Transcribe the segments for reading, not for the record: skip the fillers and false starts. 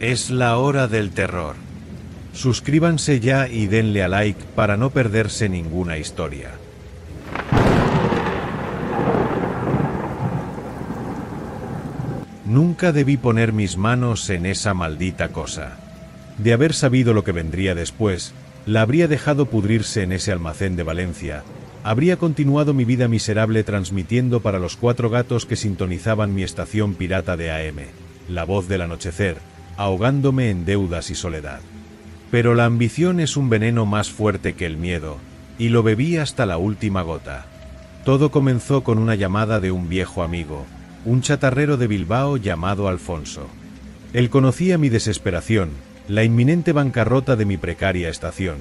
Es la hora del terror. Suscríbanse ya y denle a like para no perderse ninguna historia. Nunca debí poner mis manos en esa maldita cosa. De haber sabido lo que vendría después, la habría dejado pudrirse en ese almacén de Valencia. Habría continuado mi vida miserable transmitiendo para los 4 gatos que sintonizaban mi estación pirata de AM, La Voz del Anochecer, ahogándome en deudas y soledad. Pero la ambición es un veneno más fuerte que el miedo, y lo bebí hasta la última gota. Todo comenzó con una llamada de un viejo amigo, un chatarrero de Bilbao llamado Alfonso. Él conocía mi desesperación, la inminente bancarrota de mi precaria estación,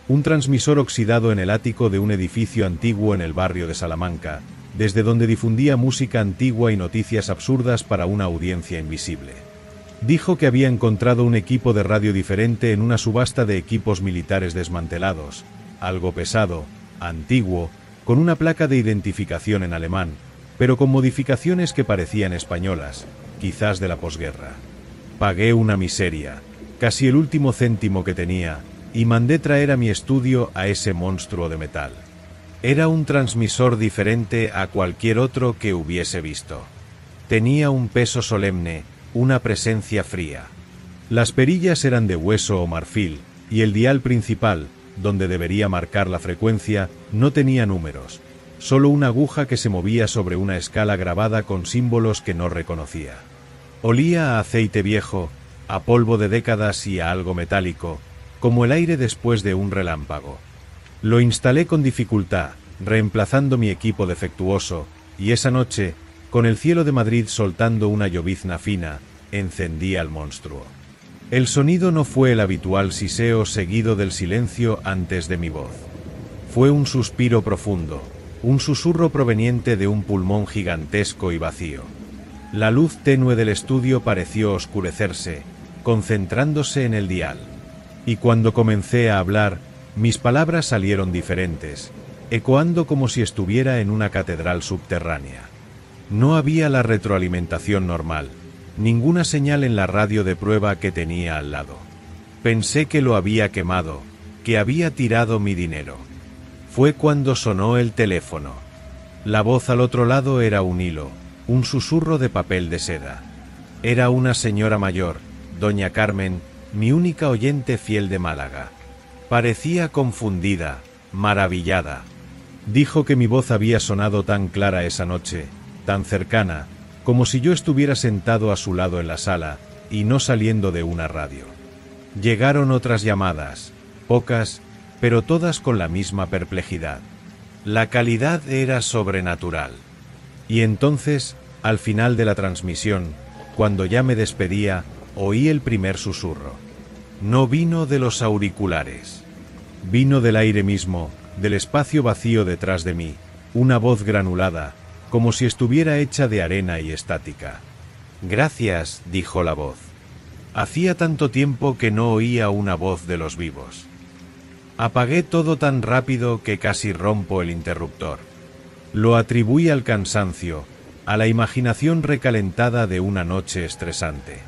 un transmisor oxidado en el ático de un edificio antiguo en el barrio de Salamanca, desde donde difundía música antigua y noticias absurdas para una audiencia invisible. Dijo que había encontrado un equipo de radio diferente en una subasta de equipos militares desmantelados, algo pesado, antiguo, con una placa de identificación en alemán, pero con modificaciones que parecían españolas, quizás de la posguerra. Pagué una miseria, casi el último céntimo que tenía, y mandé traer a mi estudio a ese monstruo de metal. Era un transmisor diferente a cualquier otro que hubiese visto. Tenía un peso solemne, una presencia fría. Las perillas eran de hueso o marfil, y el dial principal, donde debería marcar la frecuencia, no tenía números, solo una aguja que se movía sobre una escala grabada con símbolos que no reconocía. Olía a aceite viejo, a polvo de décadas y a algo metálico, como el aire después de un relámpago. Lo instalé con dificultad, reemplazando mi equipo defectuoso, y esa noche, con el cielo de Madrid soltando una llovizna fina, encendí al monstruo. El sonido no fue el habitual siseo seguido del silencio antes de mi voz. Fue un suspiro profundo, un susurro proveniente de un pulmón gigantesco y vacío. La luz tenue del estudio pareció oscurecerse, concentrándose en el dial. Y cuando comencé a hablar, mis palabras salieron diferentes, ecoando como si estuviera en una catedral subterránea. No había la retroalimentación normal, ninguna señal en la radio de prueba que tenía al lado. Pensé que lo había quemado, que había tirado mi dinero. Fue cuando sonó el teléfono. La voz al otro lado era un hilo, un susurro de papel de seda. Era una señora mayor, doña Carmen, mi única oyente fiel de Málaga. Parecía confundida, maravillada. Dijo que mi voz había sonado tan clara esa noche, tan cercana, como si yo estuviera sentado a su lado en la sala, y no saliendo de una radio. Llegaron otras llamadas, pocas, pero todas con la misma perplejidad. La calidad era sobrenatural. Y entonces, al final de la transmisión, cuando ya me despedía, oí el primer susurro. No vino de los auriculares. Vino del aire mismo, del espacio vacío detrás de mí, una voz granulada, como si estuviera hecha de arena y estática. «Gracias», dijo la voz. Hacía tanto tiempo que no oía una voz de los vivos. Apagué todo tan rápido que casi rompo el interruptor. Lo atribuí al cansancio, a la imaginación recalentada de una noche estresante.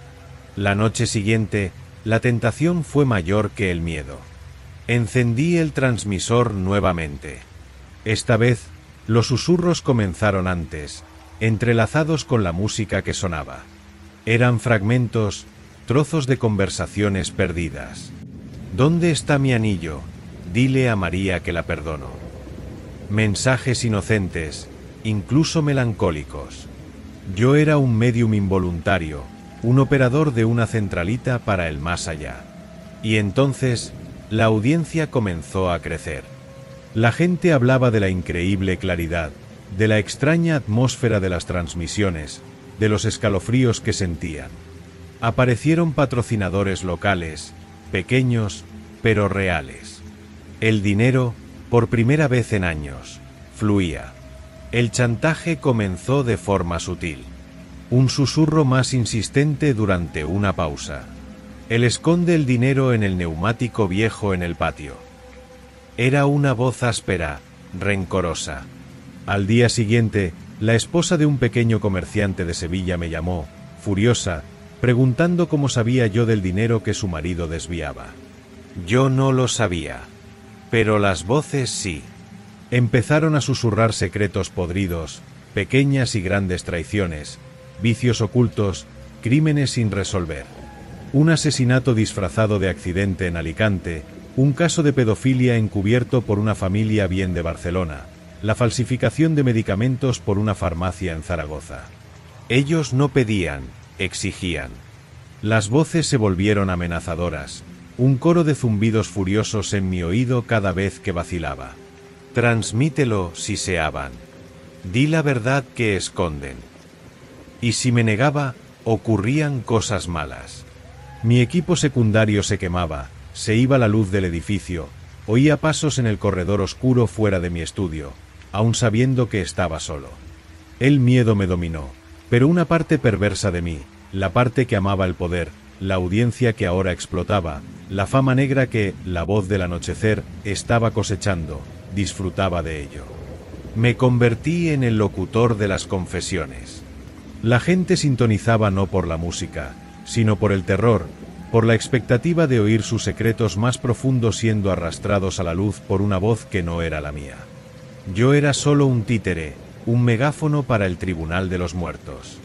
La noche siguiente, la tentación fue mayor que el miedo. Encendí el transmisor nuevamente. Esta vez, los susurros comenzaron antes, entrelazados con la música que sonaba. Eran fragmentos, trozos de conversaciones perdidas. «¿Dónde está mi anillo? Dile a María que la perdono». Mensajes inocentes, incluso melancólicos. Yo era un médium involuntario, un operador de una centralita para el más allá. Y entonces, la audiencia comenzó a crecer. La gente hablaba de la increíble claridad, de la extraña atmósfera de las transmisiones, de los escalofríos que sentían. Aparecieron patrocinadores locales, pequeños, pero reales. El dinero, por primera vez en años, fluía. El chantaje comenzó de forma sutil. Un susurro más insistente durante una pausa. Él esconde el dinero en el neumático viejo en el patio. Era una voz áspera, rencorosa. Al día siguiente, la esposa de un pequeño comerciante de Sevilla me llamó, furiosa, preguntando cómo sabía yo del dinero que su marido desviaba. Yo no lo sabía, pero las voces sí. Empezaron a susurrar secretos podridos, pequeñas y grandes traiciones, vicios ocultos, crímenes sin resolver. Un asesinato disfrazado de accidente en Alicante, un caso de pedofilia encubierto por una familia bien de Barcelona, la falsificación de medicamentos por una farmacia en Zaragoza. Ellos no pedían, exigían. Las voces se volvieron amenazadoras, un coro de zumbidos furiosos en mi oído cada vez que vacilaba. Transmítelo, siseaban. Di la verdad que esconden. Y si me negaba, ocurrían cosas malas. Mi equipo secundario se quemaba, se iba la luz del edificio, oía pasos en el corredor oscuro fuera de mi estudio, aun sabiendo que estaba solo. El miedo me dominó, pero una parte perversa de mí, la parte que amaba el poder, la audiencia que ahora explotaba, la fama negra que, la voz del anochecer, estaba cosechando, disfrutaba de ello. Me convertí en el locutor de las confesiones. La gente sintonizaba no por la música, sino por el terror, por la expectativa de oír sus secretos más profundos siendo arrastrados a la luz por una voz que no era la mía. Yo era solo un títere, un megáfono para el Tribunal de los Muertos.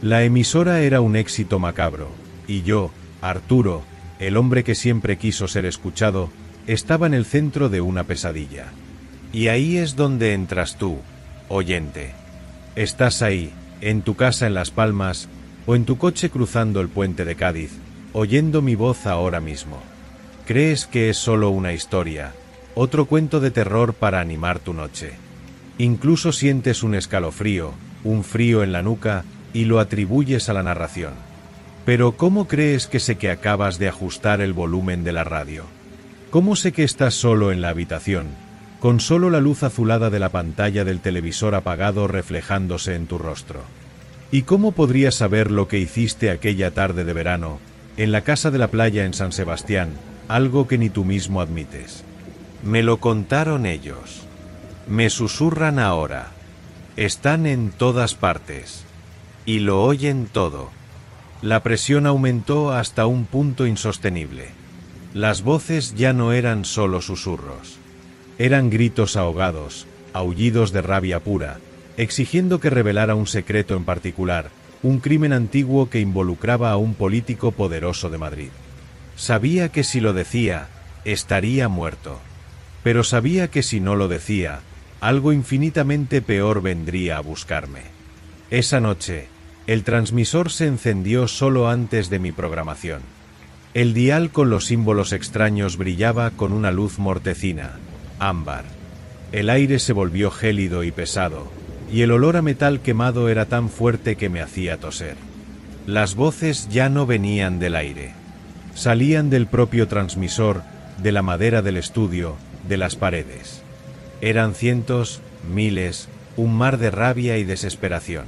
La emisora era un éxito macabro, y yo, Arturo, el hombre que siempre quiso ser escuchado, estaba en el centro de una pesadilla. Y ahí es donde entras tú, oyente. Estás ahí, en tu casa en Las Palmas, o en tu coche cruzando el puente de Cádiz, oyendo mi voz ahora mismo. Crees que es solo una historia, otro cuento de terror para animar tu noche. Incluso sientes un escalofrío, un frío en la nuca, y lo atribuyes a la narración. Pero ¿cómo crees que sé que acabas de ajustar el volumen de la radio? ¿Cómo sé que estás solo en la habitación, con solo la luz azulada de la pantalla del televisor apagado reflejándose en tu rostro? ¿Y cómo podrías saber lo que hiciste aquella tarde de verano, en la casa de la playa en San Sebastián, algo que ni tú mismo admites? Me lo contaron ellos. Me susurran ahora. Están en todas partes. Y lo oyen todo. La presión aumentó hasta un punto insostenible. Las voces ya no eran solo susurros. Eran gritos ahogados, aullidos de rabia pura, exigiendo que revelara un secreto en particular, un crimen antiguo que involucraba a un político poderoso de Madrid. Sabía que si lo decía, estaría muerto. Pero sabía que si no lo decía, algo infinitamente peor vendría a buscarme. Esa noche, el transmisor se encendió solo antes de mi programación. El dial con los símbolos extraños brillaba con una luz mortecina, ámbar. El aire se volvió gélido y pesado, y el olor a metal quemado era tan fuerte que me hacía toser. Las voces ya no venían del aire. Salían del propio transmisor, de la madera del estudio, de las paredes. Eran cientos, miles, un mar de rabia y desesperación.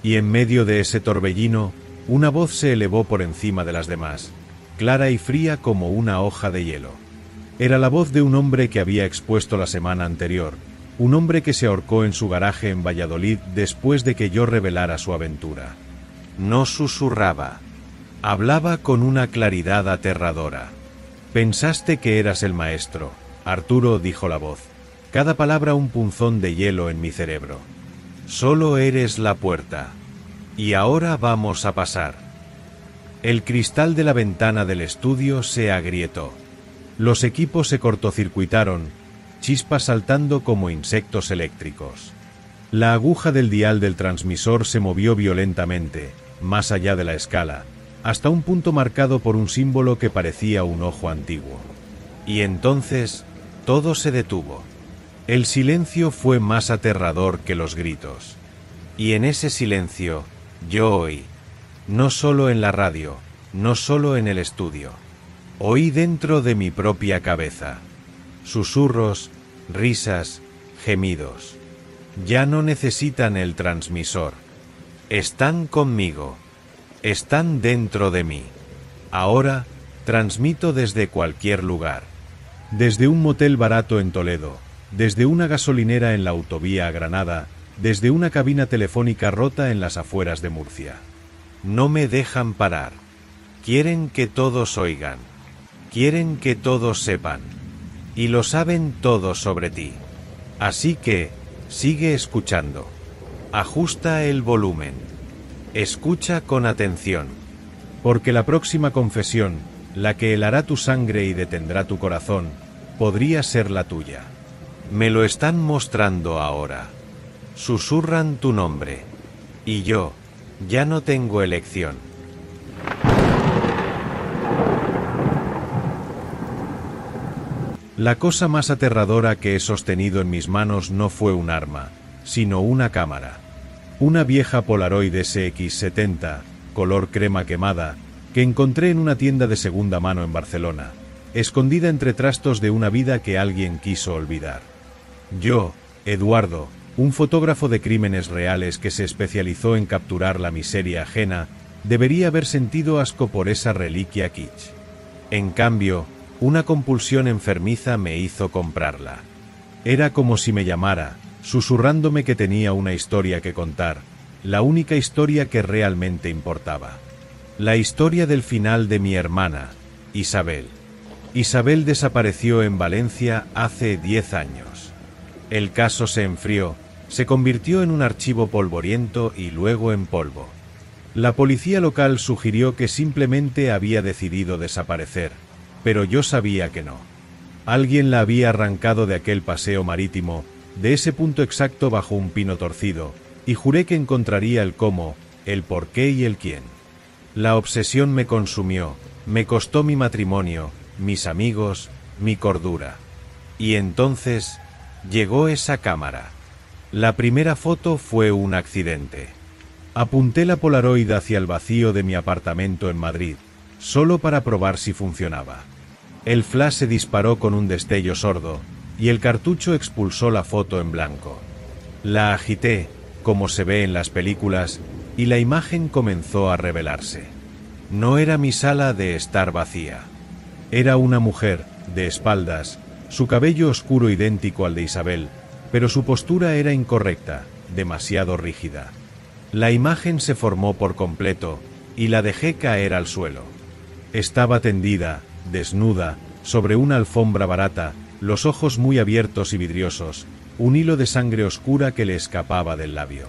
Y en medio de ese torbellino, una voz se elevó por encima de las demás, clara y fría como una hoja de hielo. Era la voz de un hombre que había expuesto la semana anterior, un hombre que se ahorcó en su garaje en Valladolid después de que yo revelara su aventura. No susurraba. Hablaba con una claridad aterradora. «Pensaste que eras el maestro, Arturo», dijo la voz, cada palabra un punzón de hielo en mi cerebro. «Solo eres la puerta. Y ahora vamos a pasar». El cristal de la ventana del estudio se agrietó. Los equipos se cortocircuitaron, chispas saltando como insectos eléctricos. La aguja del dial del transmisor se movió violentamente, más allá de la escala, hasta un punto marcado por un símbolo que parecía un ojo antiguo. Y entonces, todo se detuvo. El silencio fue más aterrador que los gritos. Y en ese silencio, yo oí. No solo en la radio, no solo en el estudio. Oí dentro de mi propia cabeza. Susurros, risas, gemidos. Ya no necesitan el transmisor. Están conmigo. Están dentro de mí. Ahora, transmito desde cualquier lugar. Desde un motel barato en Toledo, desde una gasolinera en la autovía a Granada, desde una cabina telefónica rota en las afueras de Murcia. No me dejan parar. Quieren que todos oigan. Quieren que todos sepan. Y lo saben todos sobre ti. Así que, sigue escuchando. Ajusta el volumen. Escucha con atención. Porque la próxima confesión, la que helará tu sangre y detendrá tu corazón, podría ser la tuya. Me lo están mostrando ahora. Susurran tu nombre. Y yo, ya no tengo elección. La cosa más aterradora que he sostenido en mis manos no fue un arma, sino una cámara. Una vieja Polaroid SX70, color crema quemada, que encontré en una tienda de segunda mano en Barcelona, escondida entre trastos de una vida que alguien quiso olvidar. Yo, Eduardo, un fotógrafo de crímenes reales que se especializó en capturar la miseria ajena, debería haber sentido asco por esa reliquia kitsch. En cambio, una compulsión enfermiza me hizo comprarla. Era como si me llamara, susurrándome que tenía una historia que contar, la única historia que realmente importaba. La historia del final de mi hermana, Isabel. Isabel desapareció en Valencia hace 10 años. El caso se enfrió, se convirtió en un archivo polvoriento y luego en polvo. La policía local sugirió que simplemente había decidido desaparecer, pero yo sabía que no. Alguien la había arrancado de aquel paseo marítimo, de ese punto exacto bajo un pino torcido, y juré que encontraría el cómo, el por qué y el quién. La obsesión me consumió, me costó mi matrimonio, mis amigos, mi cordura. Y entonces llegó esa cámara. La primera foto fue un accidente. Apunté la Polaroid hacia el vacío de mi apartamento en Madrid, solo para probar si funcionaba. El flash se disparó con un destello sordo, y el cartucho expulsó la foto en blanco. La agité, como se ve en las películas, y la imagen comenzó a revelarse. No era mi sala de estar vacía. Era una mujer, de espaldas, su cabello oscuro idéntico al de Isabel, pero su postura era incorrecta, demasiado rígida. La imagen se formó por completo, y la dejé caer al suelo. Estaba tendida, desnuda, sobre una alfombra barata, los ojos muy abiertos y vidriosos, un hilo de sangre oscura que le escapaba del labio.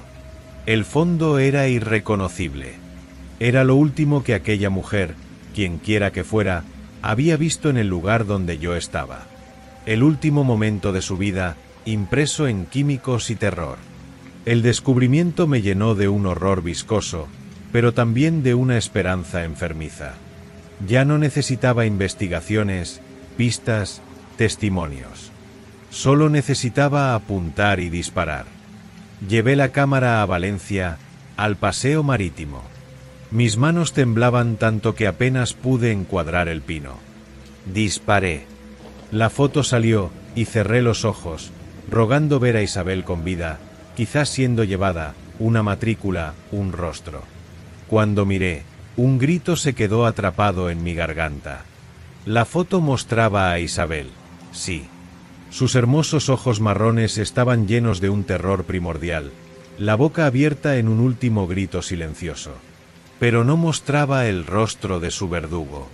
El fondo era irreconocible. Era lo último que aquella mujer, quienquiera que fuera, había visto en el lugar donde yo estaba. El último momento de su vida, impreso en químicos y terror. El descubrimiento me llenó de un horror viscoso, pero también de una esperanza enfermiza. Ya no necesitaba investigaciones, pistas, testimonios. Solo necesitaba apuntar y disparar. Llevé la cámara a Valencia, al paseo marítimo. Mis manos temblaban tanto que apenas pude encuadrar el pino. Disparé. La foto salió, y cerré los ojos, rogando ver a Isabel con vida, quizás siendo llevada, una matrícula, un rostro. Cuando miré, un grito se quedó atrapado en mi garganta. La foto mostraba a Isabel, sí. Sus hermosos ojos marrones estaban llenos de un terror primordial, la boca abierta en un último grito silencioso. Pero no mostraba el rostro de su verdugo.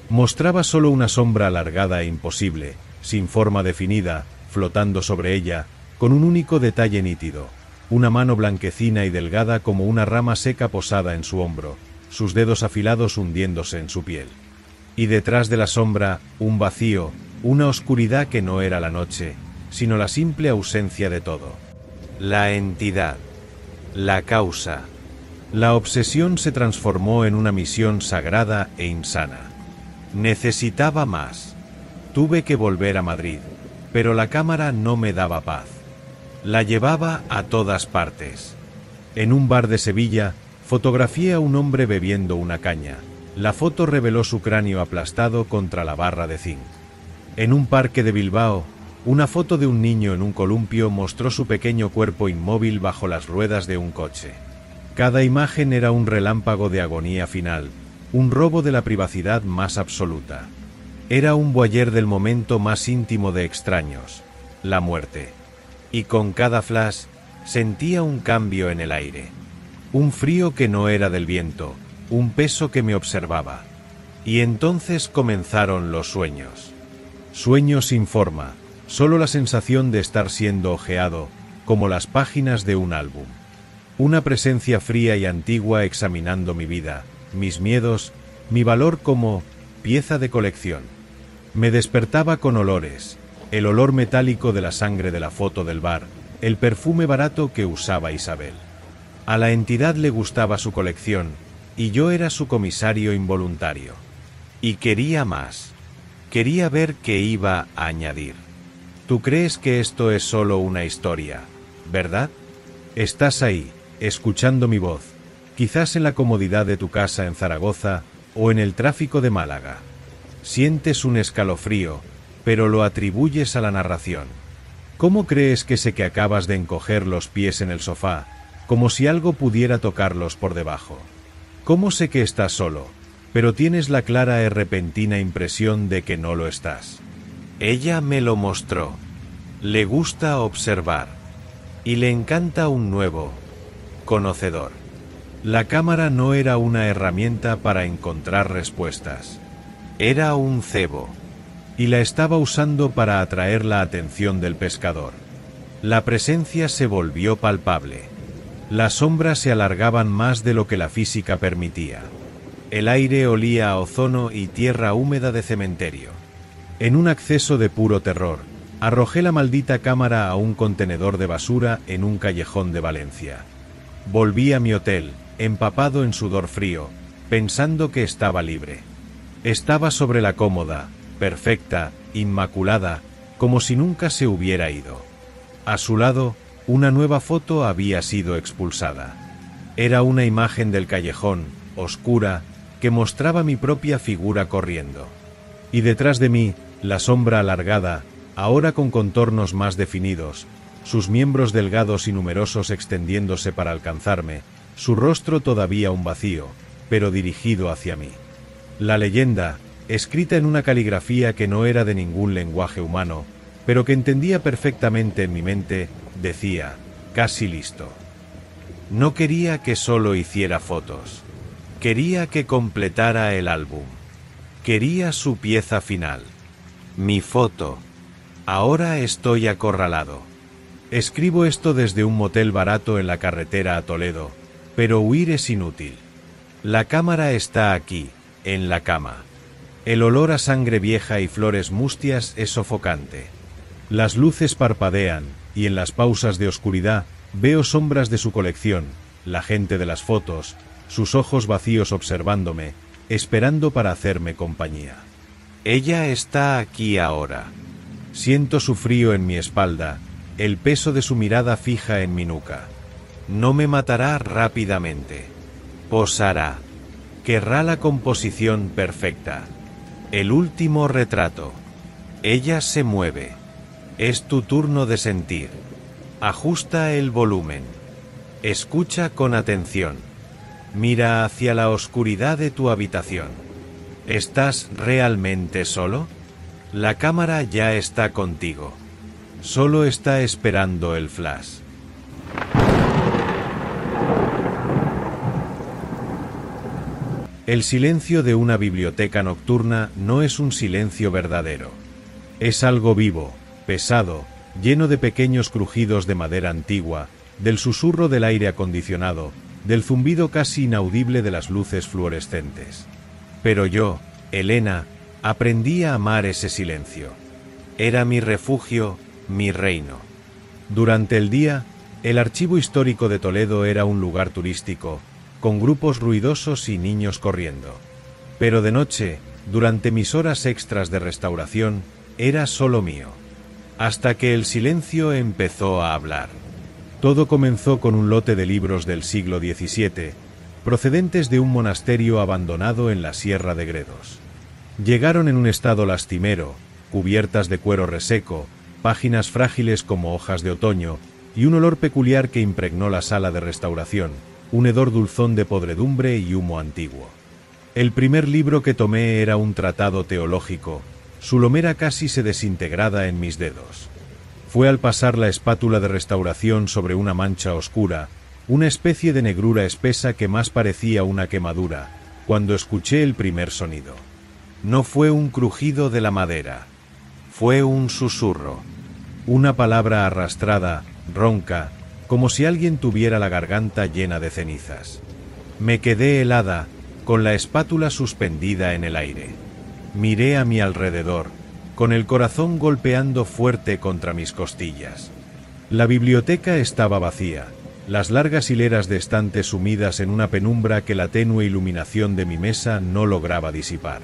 Mostraba solo una sombra alargada e imposible, sin forma definida, flotando sobre ella, con un único detalle nítido, una mano blanquecina y delgada como una rama seca posada en su hombro, sus dedos afilados hundiéndose en su piel. Y detrás de la sombra, un vacío, una oscuridad que no era la noche, sino la simple ausencia de todo. La entidad. La causa. La obsesión se transformó en una misión sagrada e insana. Necesitaba más. Tuve que volver a Madrid, pero la cámara no me daba paz. La llevaba a todas partes. En un bar de Sevilla, fotografié a un hombre bebiendo una caña. La foto reveló su cráneo aplastado contra la barra de zinc. En un parque de Bilbao, una foto de un niño en un columpio mostró su pequeño cuerpo inmóvil bajo las ruedas de un coche. Cada imagen era un relámpago de agonía final, un robo de la privacidad más absoluta. Era un voyeur del momento más íntimo de extraños, la muerte. Y con cada flash, sentía un cambio en el aire. un frío que no era del viento, un peso que me observaba. Y entonces comenzaron los sueños. Sueños sin forma, solo la sensación de estar siendo ojeado, como las páginas de un álbum. Una presencia fría y antigua examinando mi vida, mis miedos, mi valor como pieza de colección. Me despertaba con olores, el olor metálico de la sangre de la foto del bar, el perfume barato que usaba Isabel. A la entidad le gustaba su colección, y yo era su comisario involuntario. Y quería más. Quería ver qué iba a añadir. Tú crees que esto es solo una historia, ¿verdad? Estás ahí, escuchando mi voz, quizás en la comodidad de tu casa en Zaragoza o en el tráfico de Málaga. Sientes un escalofrío, pero lo atribuyes a la narración. ¿Cómo crees que sé que acabas de encoger los pies en el sofá, como si algo pudiera tocarlos por debajo? ¿Cómo sé que estás solo, pero tienes la clara y repentina impresión de que no lo estás? Ella me lo mostró. Le gusta observar. Y le encanta un nuevo conocedor. La cámara no era una herramienta para encontrar respuestas. Era un cebo. Y la estaba usando para atraer la atención del pescador. La presencia se volvió palpable. Las sombras se alargaban más de lo que la física permitía. El aire olía a ozono y tierra húmeda de cementerio. En un acceso de puro terror, arrojé la maldita cámara a un contenedor de basura en un callejón de Valencia. Volví a mi hotel, empapado en sudor frío, pensando que estaba libre. Estaba sobre la cómoda, perfecta, inmaculada, como si nunca se hubiera ido. A su lado, una nueva foto había sido expulsada. Era una imagen del callejón, oscura, que mostraba mi propia figura corriendo. Y detrás de mí, la sombra alargada, ahora con contornos más definidos, sus miembros delgados y numerosos extendiéndose para alcanzarme, su rostro todavía un vacío, pero dirigido hacia mí. La leyenda, escrita en una caligrafía que no era de ningún lenguaje humano, pero que entendía perfectamente en mi mente, decía, casi listo. No quería que solo hiciera fotos. Quería que completara el álbum. Quería su pieza final. Mi foto. Ahora estoy acorralado. Escribo esto desde un motel barato en la carretera a Toledo, pero huir es inútil. La cámara está aquí, en la cama. El olor a sangre vieja y flores mustias es sofocante. Las luces parpadean, y en las pausas de oscuridad veo sombras de su colección, la gente de las fotos, sus ojos vacíos observándome, esperando para hacerme compañía. Ella está aquí ahora. Siento su frío en mi espalda, el peso de su mirada fija en mi nuca. No me matará rápidamente. Posará. Querrá la composición perfecta. El último retrato. Ella se mueve. Es tu turno de sentir. Ajusta el volumen. Escucha con atención. Mira hacia la oscuridad de tu habitación. ¿Estás realmente solo? La cámara ya está contigo. Solo está esperando el flash. El silencio de una biblioteca nocturna no es un silencio verdadero. Es algo vivo, pesado, lleno de pequeños crujidos de madera antigua, del susurro del aire acondicionado, del zumbido casi inaudible de las luces fluorescentes. Pero yo, Elena, aprendí a amar ese silencio. Era mi refugio, mi reino. Durante el día, el Archivo Histórico de Toledo era un lugar turístico, con grupos ruidosos y niños corriendo. Pero de noche, durante mis horas extras de restauración, era solo mío. Hasta que el silencio empezó a hablar. Todo comenzó con un lote de libros del siglo XVII, procedentes de un monasterio abandonado en la Sierra de Gredos. Llegaron en un estado lastimero, cubiertas de cuero reseco, páginas frágiles como hojas de otoño, y un olor peculiar que impregnó la sala de restauración, un hedor dulzón de podredumbre y humo antiguo. El primer libro que tomé era un tratado teológico, su lomera casi se desintegrada en mis dedos. Fue al pasar la espátula de restauración sobre una mancha oscura, una especie de negrura espesa que más parecía una quemadura, cuando escuché el primer sonido. No fue un crujido de la madera, fue un susurro. Una palabra arrastrada, ronca, como si alguien tuviera la garganta llena de cenizas. Me quedé helada, con la espátula suspendida en el aire. Miré a mi alrededor, con el corazón golpeando fuerte contra mis costillas. La biblioteca estaba vacía, las largas hileras de estantes sumidas en una penumbra que la tenue iluminación de mi mesa no lograba disipar.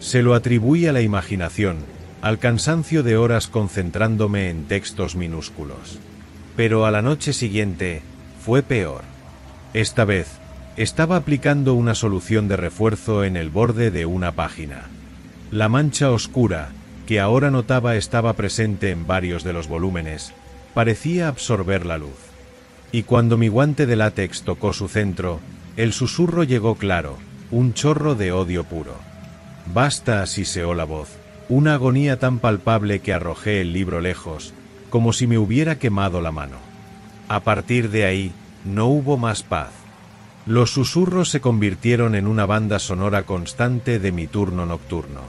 Se lo atribuí a la imaginación, al cansancio de horas concentrándome en textos minúsculos. Pero a la noche siguiente fue peor. Esta vez, estaba aplicando una solución de refuerzo en el borde de una página. La mancha oscura, que ahora notaba estaba presente en varios de los volúmenes, parecía absorber la luz. Y cuando mi guante de látex tocó su centro, el susurro llegó claro, un chorro de odio puro. «Basta», siseó la voz, una agonía tan palpable que arrojé el libro lejos, como si me hubiera quemado la mano. A partir de ahí, no hubo más paz. Los susurros se convirtieron en una banda sonora constante de mi turno nocturno.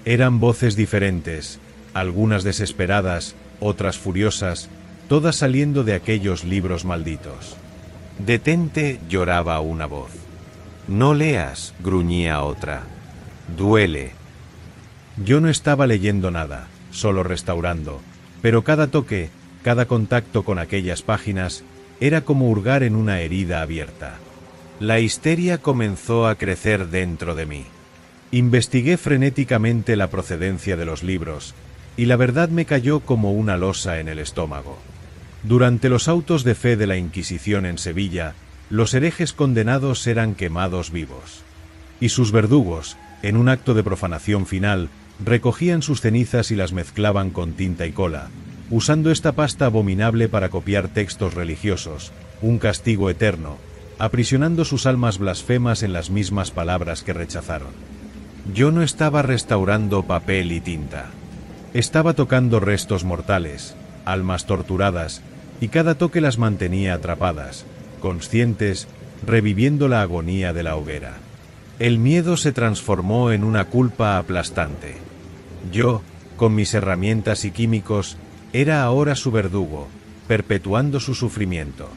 Eran voces diferentes, algunas desesperadas, otras furiosas, todas saliendo de aquellos libros malditos. «Detente», lloraba una voz. «No leas», gruñía otra. «Duele». Yo no estaba leyendo nada, solo restaurando, pero cada toque, cada contacto con aquellas páginas, era como hurgar en una herida abierta. La histeria comenzó a crecer dentro de mí. Investigué frenéticamente la procedencia de los libros, y la verdad me cayó como una losa en el estómago. Durante los autos de fe de la Inquisición en Sevilla, los herejes condenados eran quemados vivos. Y sus verdugos, en un acto de profanación final, recogían sus cenizas y las mezclaban con tinta y cola, usando esta pasta abominable para copiar textos religiosos, un castigo eterno, aprisionando sus almas blasfemas en las mismas palabras que rechazaron. Yo no estaba restaurando papel y tinta. Estaba tocando restos mortales, almas torturadas, y cada toque las mantenía atrapadas, conscientes, reviviendo la agonía de la hoguera. El miedo se transformó en una culpa aplastante. Yo, con mis herramientas y químicos, era ahora su verdugo, perpetuando su sufrimiento.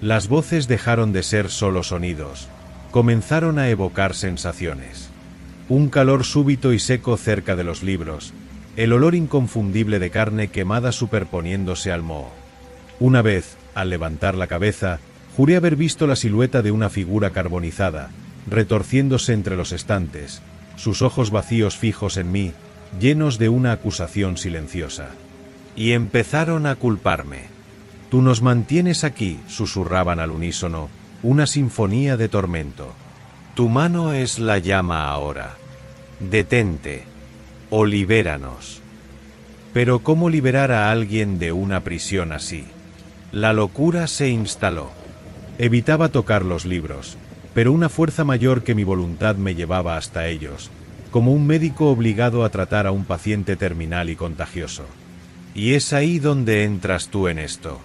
Las voces dejaron de ser solo sonidos, comenzaron a evocar sensaciones. Un calor súbito y seco cerca de los libros, el olor inconfundible de carne quemada superponiéndose al moho. Una vez, al levantar la cabeza, juré haber visto la silueta de una figura carbonizada, retorciéndose entre los estantes, sus ojos vacíos fijos en mí, llenos de una acusación silenciosa. Y empezaron a culparme. «Tú nos mantienes aquí», susurraban al unísono, una sinfonía de tormento. «Tu mano es la llama ahora. Detente, o libéranos». Pero ¿cómo liberar a alguien de una prisión así? La locura se instaló. Evitaba tocar los libros, pero una fuerza mayor que mi voluntad me llevaba hasta ellos, como un médico obligado a tratar a un paciente terminal y contagioso. Y es ahí donde entras tú en esto.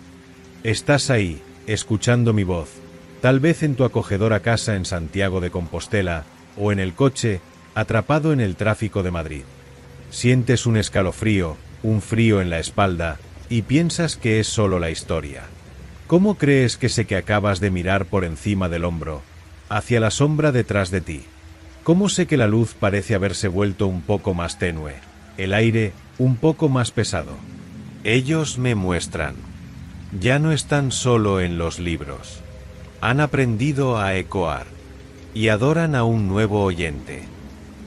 Estás ahí, escuchando mi voz, tal vez en tu acogedora casa en Santiago de Compostela, o en el coche, atrapado en el tráfico de Madrid. Sientes un escalofrío, un frío en la espalda, y piensas que es solo la historia. ¿Cómo crees que sé que acabas de mirar por encima del hombro, hacia la sombra detrás de ti? ¿Cómo sé que la luz parece haberse vuelto un poco más tenue, el aire un poco más pesado? Ellos me muestran. Ya no están solo en los libros. Han aprendido a ecoar y adoran a un nuevo oyente.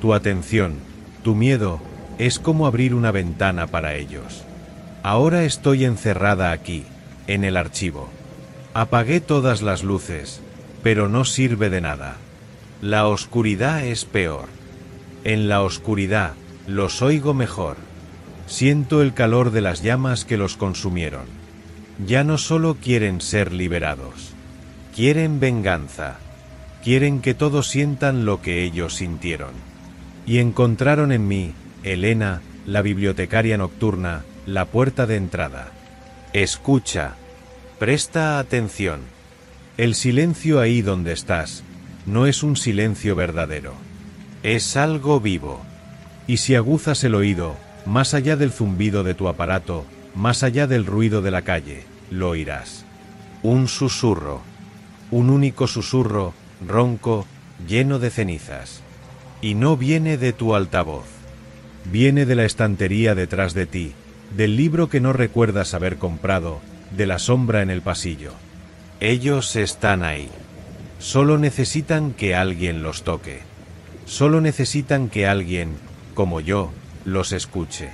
Tu atención, tu miedo, es como abrir una ventana para ellos. Ahora estoy encerrada aquí, en el archivo. Apagué todas las luces, pero no sirve de nada. La oscuridad es peor. En la oscuridad, los oigo mejor. Siento el calor de las llamas que los consumieron. Ya no solo quieren ser liberados. Quieren venganza. Quieren que todos sientan lo que ellos sintieron. Y encontraron en mí, Elena, la bibliotecaria nocturna, la puerta de entrada. Escucha. Presta atención. El silencio ahí donde estás no es un silencio verdadero. Es algo vivo. Y si aguzas el oído, más allá del zumbido de tu aparato, más allá del ruido de la calle, lo oirás. Un susurro. Un único susurro, ronco, lleno de cenizas. Y no viene de tu altavoz. Viene de la estantería detrás de ti, del libro que no recuerdas haber comprado, de la sombra en el pasillo. Ellos están ahí. Solo necesitan que alguien los toque. Solo necesitan que alguien, como yo, los escuche.